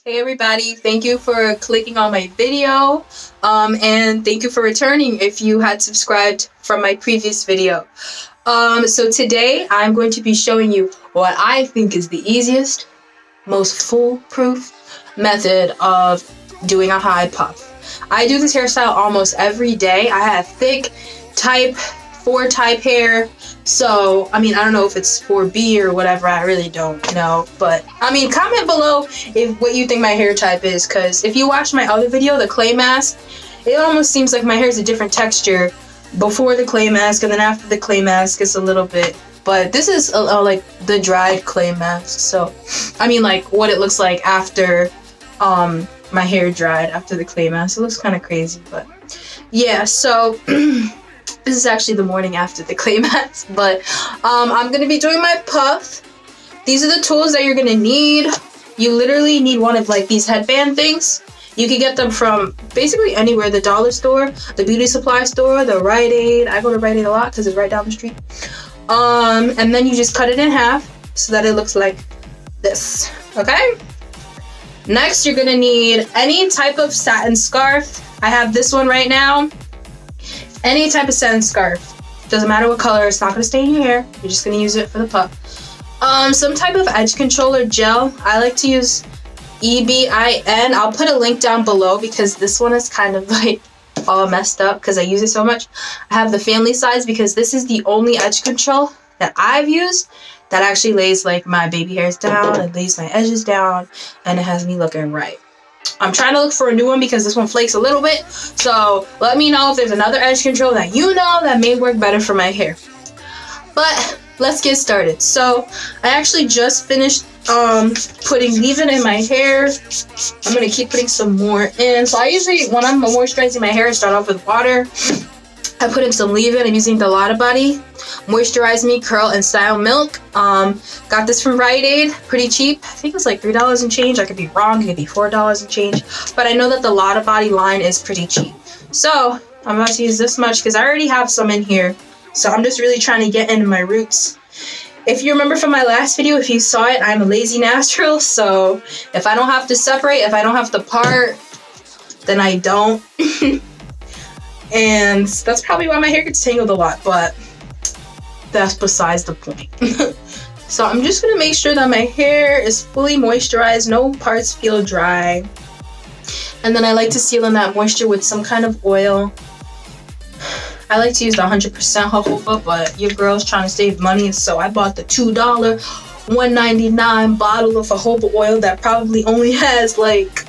Hey everybody, thank you for clicking on my video, and thank you for returning if you had subscribed from my previous video. So today I'm going to be showing you what I think is the easiest, most foolproof method of doing a high puff. I do this hairstyle almost every day. I have thick type 4 type hair, so I don't know if it's 4B or whatever. I really don't know, but comment below if what you think my hair type is, because if you watch my other video, the clay mask, it almost seems like my hair is a different texture before the clay mask, and then after the clay mask it's a little bit, but this is like the dried clay mask, so like what it looks like after my hair dried after the clay mask. It looks kind of crazy, but yeah. So this is actually the morning after the clay mask, but I'm gonna be doing my puff. These are the tools that you're gonna need. You literally need one of like these headband things. You can get them from basically anywhere, the dollar store, the beauty supply store, the Rite Aid. I go to Rite Aid a lot because it's right down the street. And then you just cut it in half so that it looks like this, okay? Next, you're gonna need any type of satin scarf. I have this one right now. Any type of satin scarf. Doesn't matter what color, it's not gonna stain your hair. You're just gonna use it for the puff. Some type of edge controller gel. I like to use Ebin. I'll put a link down below because this one is kind of like all messed up because I use it so much. I have the family size because this is the only edge control that I've used that actually lays like my baby hairs down and lays my edges down, and it has me looking right. I'm trying to look for a new one because this one flakes a little bit, so let me know if there's another edge control that you know that may work better for my hair. But let's get started. So I actually just finished putting leave-in in my hair. I'm gonna keep putting some more in. So I usually, when I'm moisturizing my hair, I start off with water. I put in some leave-in. I'm using the Lotta Body Moisturize Me Curl and Style Milk. Got this from Rite Aid, pretty cheap. I think it was like $3 and change. I could be wrong, it could be $4 and change, but I know that the Lotta Body line is pretty cheap. So I'm about to use this much because I already have some in here. So I'm just really trying to get into my roots. If you remember from my last video, if you saw it, I'm a lazy natural. So if I don't have to separate, if I don't have to part, then I don't. And that's probably why my hair gets tangled a lot, but that's besides the point. So I'm just gonna make sure that my hair is fully moisturized, no parts feel dry. And then I like to seal in that moisture with some kind of oil. I like to use the 100% jojoba, but your girl's trying to save money, so I bought the $2 $1.99 bottle of jojoba oil that probably only has like,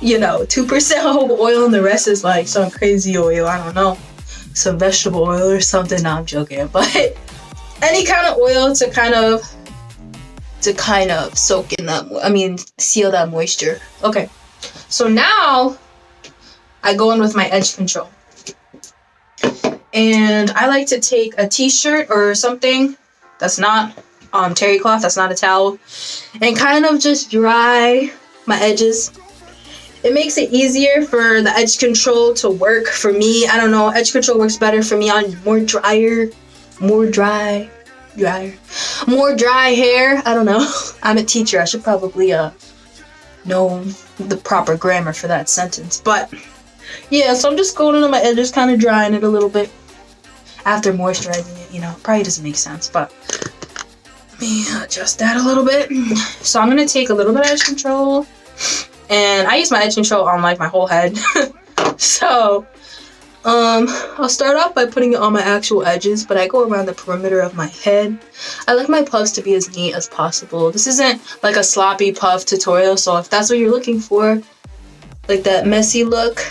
2% jojoba oil, and the rest is like some crazy oil. I don't know, some vegetable oil or something. No, I'm joking, but any kind of oil to kind of soak in that, seal that moisture. Okay, so now I go in with my edge control. And I like to take a t-shirt or something that's not terry cloth, that's not a towel, and kind of just dry my edges. It makes it easier for the edge control to work for me. I don't know, edge control works better for me on more dry hair. I don't know. I'm a teacher. I should probably know the proper grammar for that sentence. But yeah, so I'm just going into my edges, kind of drying it a little bit after moisturizing it. Probably doesn't make sense, but let me adjust that a little bit. So I'm gonna take a little bit of edge control, and I use my edge control on like my whole head. So I'll start off by putting it on my actual edges, but I go around the perimeter of my head. I like my puffs to be as neat as possible. This isn't like a sloppy puff tutorial, so if that's what you're looking for, like that messy look,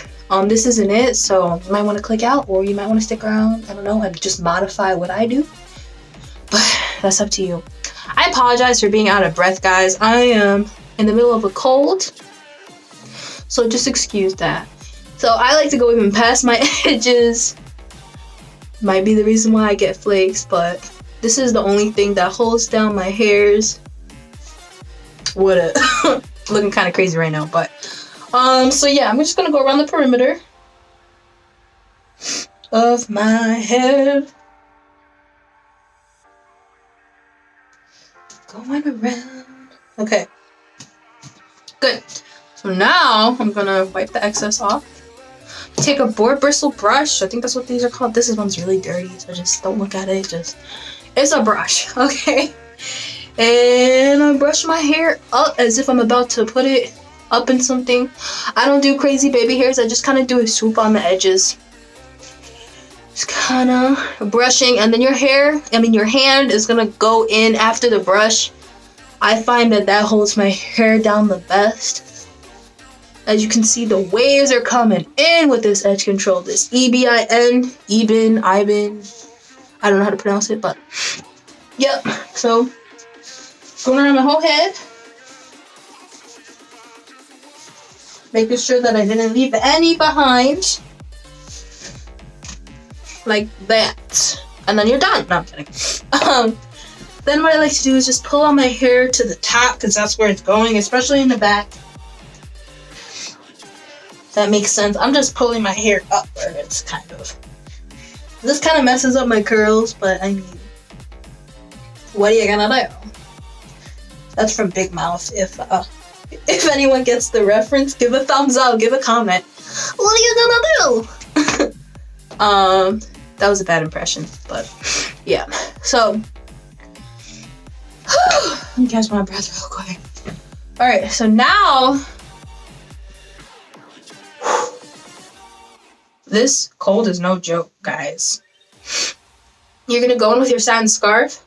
this isn't it. So you might want to click out, or you might want to stick around. I don't know, and just modify what I do, but that's up to you. I apologize for being out of breath, guys. I am in the middle of a cold, so just excuse that. So I like to go even past my edges. Might be the reason why I get flakes, but this is the only thing that holds down my hairs. Looking kind of crazy right now, but so yeah, I'm just gonna go around the perimeter. of my head. Going around. Okay. Good. So now I'm gonna wipe the excess off. Take a board bristle brush. I think that's what these are called. This one's really dirty, so just don't look at it. It's a brush, okay? And I brush my hair up as if I'm about to put it up in something. I don't do crazy baby hairs. I just kind of do a swoop on the edges. Just kind of brushing, and then your hand is gonna go in after the brush. I find that holds my hair down the best. As you can see, the waves are coming in with this edge control. This Ebin. I don't know how to pronounce it, but yep. So going around my whole head, making sure that I didn't leave any behind. Like that. And then you're done. No, I'm kidding. Then what I like to do is just pull on my hair to the top, because that's where it's going, especially in the back. That makes sense. I'm just pulling my hair upwards, kind of. This kind of messes up my curls, but I mean, what are you gonna do? That's from Big Mouth. If anyone gets the reference, give a thumbs up, give a comment. What are you gonna do? That was a bad impression, but yeah. So, let me catch my breath real quick. All right, so now this cold is no joke, guys. You're gonna go in with your satin scarf.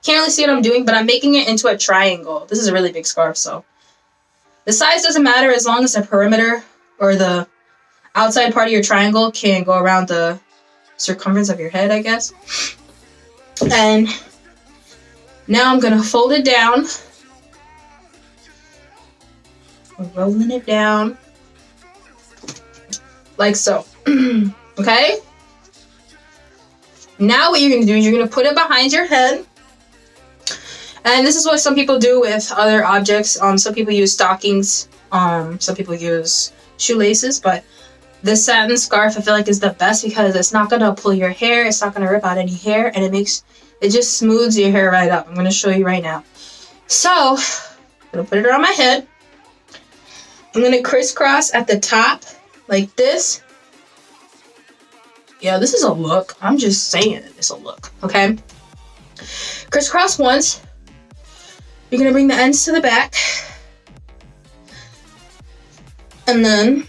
Can't really see what I'm doing, but I'm making it into a triangle. This is a really big scarf, so the size doesn't matter as long as the perimeter or the outside part of your triangle can go around the circumference of your head, I guess. And now I'm gonna fold it down. I'm rolling it down like so. Okay? Now what you're gonna do is you're gonna put it behind your head. And this is what some people do with other objects. Some people use stockings. Some people use shoelaces, but this satin scarf I feel like is the best because it's not gonna pull your hair, it's not gonna rip out any hair, and it just smooths your hair right up. I'm gonna show you right now. So, I'm gonna put it around my head. I'm gonna crisscross at the top like this. Yeah, this is a look. I'm just saying it's a look, okay? Crisscross once. You're gonna bring the ends to the back. And then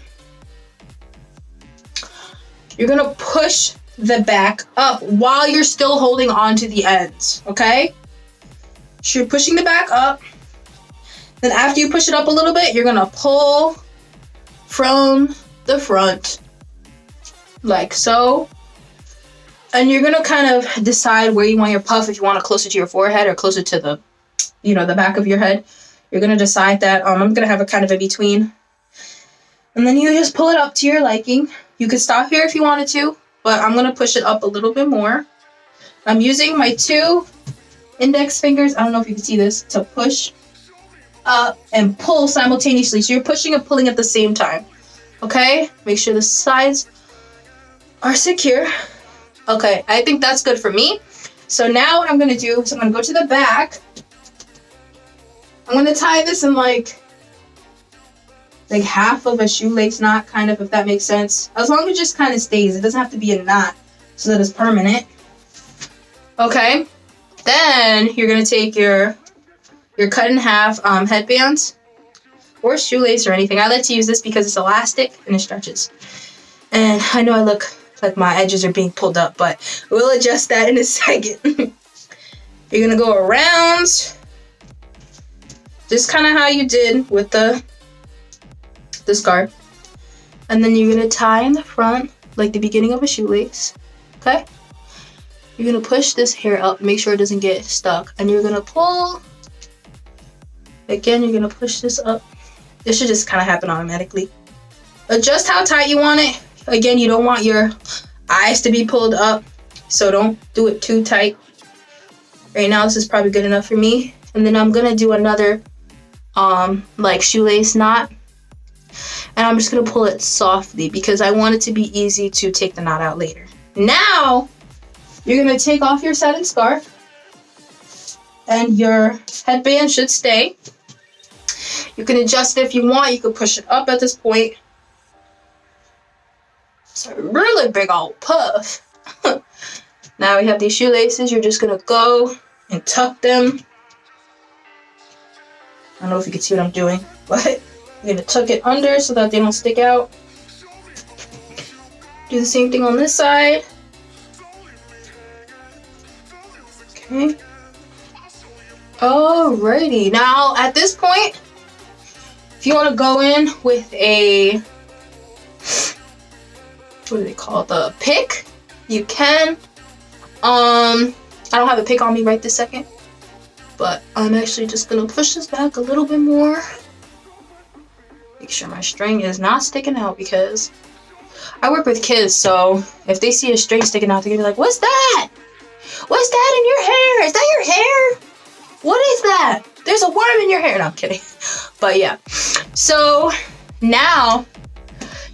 you're gonna push the back up while you're still holding on to the ends, okay? So you're pushing the back up. Then after you push it up a little bit, you're gonna pull from the front, like so. And you're gonna kind of decide where you want your puff, if you want it closer to your forehead or closer to the, the back of your head. You're gonna decide that. I'm gonna have a kind of in between. And then you just pull it up to your liking. You could stop here if you wanted to, but I'm gonna push it up a little bit more. I'm using my 2 index fingers, I don't know if you can see this, to push up and pull simultaneously. So you're pushing and pulling at the same time. Okay? Make sure the sides are secure. Okay, I think that's good for me. So now what I'm gonna do is I'm gonna go to the back. I'm gonna tie this in like half of a shoelace knot, kind of, if that makes sense. As long as it just kind of stays. It doesn't have to be a knot so that it's permanent. Okay. Then you're gonna take your cut in half headbands or shoelace or anything. I like to use this because it's elastic and it stretches. And I know I look like my edges are being pulled up, but we'll adjust that in a second. You're gonna go around just kind of how you did with the scarf, and then you're gonna tie in the front like the beginning of a shoelace. Okay, you're gonna push this hair up, make sure it doesn't get stuck, and you're gonna pull again. You're gonna push this up. This should just kind of happen automatically. Adjust how tight you want it. Again, you don't want your eyes to be pulled up, so don't do it too tight. Right now this is probably good enough for me. And then I'm gonna do another like shoelace knot, and I'm just gonna pull it softly because I want it to be easy to take the knot out later. Now, you're gonna take off your satin scarf, and your headband should stay. You can adjust it if you want. You can push it up at this point. It's a really big old puff. Now we have these shoelaces. You're just gonna go and tuck them. I don't know if you can see what I'm doing, but you're gonna tuck it under so that they don't stick out. Do the same thing on this side. Okay. Alrighty. Now at this point, if you want to go in with a, what do they call it? The pick, you can. I don't have a pick on me right this second, but I'm actually just gonna push this back a little bit more. Make sure my string is not sticking out, because I work with kids, so if they see a string sticking out, they're gonna be like, "What's that? What's that in your hair? Is that your hair? What is that? There's a worm in your hair." No, I'm kidding. But yeah, so now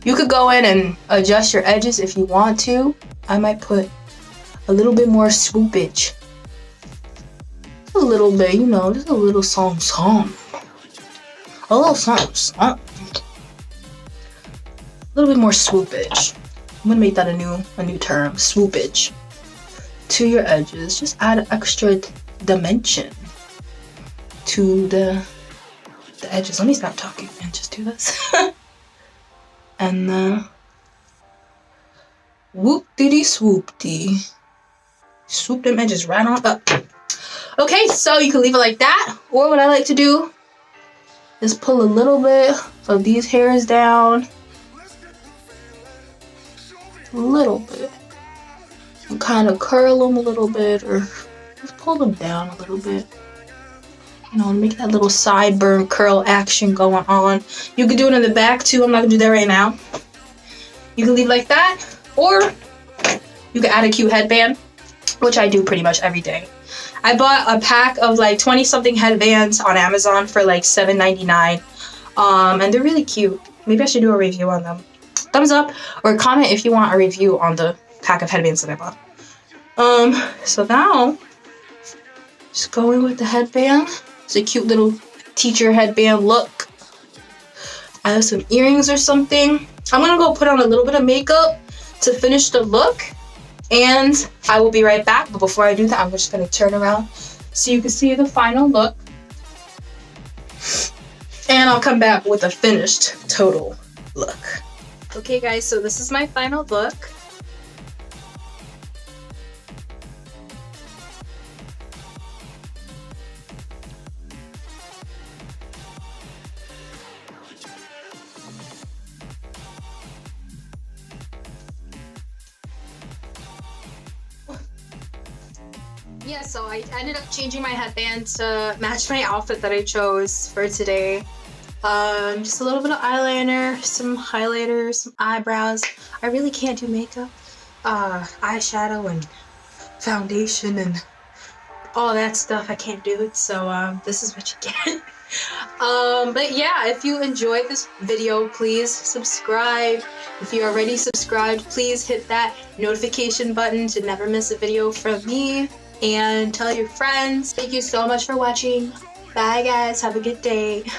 you could go in and adjust your edges if you want to. I might put a little bit more swoopage. A little bit, you know, just a little song. A little song. A little bit more swoopage. I'm gonna make that a new term, swoopage. To your edges, just add extra dimension to the edges. Let me stop talking and just do this. And whoop-diddy swoop-dee. Swoop them edges right on up. Okay, so you can leave it like that, or what I like to do is pull a little bit of these hairs down, a little bit, and kind of curl them a little bit, or just pull them down a little bit. You know, make that little sideburn curl action going on. You could do it in the back too. I'm not gonna do that right now. You can leave it like that, or you can add a cute headband, which I do pretty much every day. I bought a pack of like 20 something headbands on Amazon for like $7.99. And they're really cute. Maybe I should do a review on them. Thumbs up or comment if you want a review on the pack of headbands that I bought. So now, just go in with the headband. It's a cute little teacher headband look. I have some earrings or something. I'm gonna go put on a little bit of makeup to finish the look, and I will be right back. But before I do that, I'm just gonna turn around so you can see the final look, and I'll come back with a finished total look. Okay guys, so this is my final look. Yeah, so I ended up changing my headband to match my outfit that I chose for today. Just a little bit of eyeliner, some highlighter, some eyebrows. I really can't do makeup. Eyeshadow and foundation and all that stuff, I can't do it, so this is what you get. But yeah, if you enjoyed this video, please subscribe. If you're already subscribed, please hit that notification button to never miss a video from me, and tell your friends. Thank you so much for watching. Bye guys, have a good day.